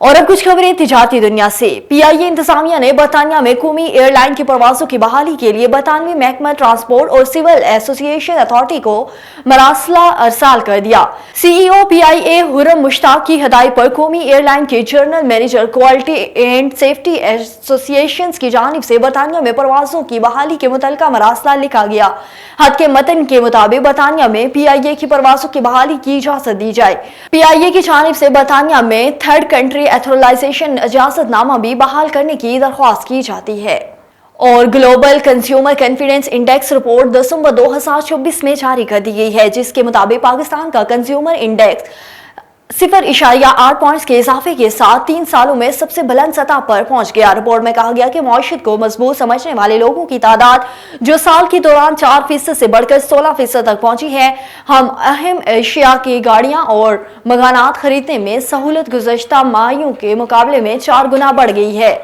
और अब कुछ खबरें तिजारती दुनिया से। पीआईए इंतजामिया ने बरतानिया में कौमी एयरलाइन की परवाजों की बहाली के लिए बरतानवी महकमा ट्रांसपोर्ट और सिविल एसोसिएशन अथॉरिटी को मरासला अरसाल कर दिया। सीईओ पीआईए हुर्रम मुश्ताक की हिदायत पर कौमी एयरलाइन के general manager quality and safety association की जानिब से बरतानिया में परवाजों की बहाली के मुतल्लिका मरासला लिखा गया। हद के मतन के मुताबिक बरतानिया में पीआईए की परवाजों की बहाली की इजाजत दी जाए। पीआईए की जानिब से बरतानिया में थर्ड कंट्री एथोराइजेशन इजाजतनामा भी बहाल करने की दरख्वास्त की जाती है। और global consumer confidence index report दिसंबर 2024 में जारी कर दी गई है, जिसके मुताबिक पाकिस्तान का कंज्यूमर इंडेक्स 0.8 पॉइंट्स के इजाफे के साथ 3 सालों में सबसे बुलंद सतह पर पहुंच गया। रिपोर्ट में कहा गया कि मईशत को मजबूत समझने वाले लोगों की तादाद जो साल के दौरान 4% से बढ़कर 16% तक पहुंची है। हम अहम एशिया की गाड़ियां और मकानात खरीदने में सहूलत गुज़श्ता माहियों के मुकाबले में 4 गुना बढ़ गई है।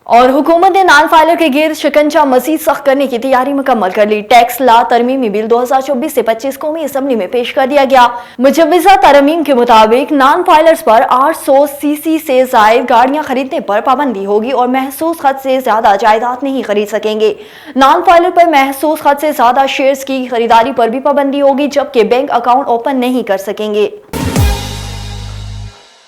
और हुकूमत ने नॉन फाइलर के गिर्द शिकंजा मजीद सख्त करने की तैयारी मुकम्मल कर ली। टैक्स ला तरमीमी बिल 2024 से 25 कौमी असम्बली में पेश कर दिया गया। मुजव्वजा तरमीम के मुताबिक नॉन फाइलर्स पर 800 सीसी से जायद गाड़ियां खरीदने पर पाबंदी होगी और महसूस खत से ज्यादा जायदाद नहीं खरीद सकेंगे। नॉन फाइलर पर महसूस खत से ज्यादा शेयर्स की खरीदारी पर भी पाबंदी होगी, जबकि बैंक अकाउंट ओपन नहीं कर सकेंगे।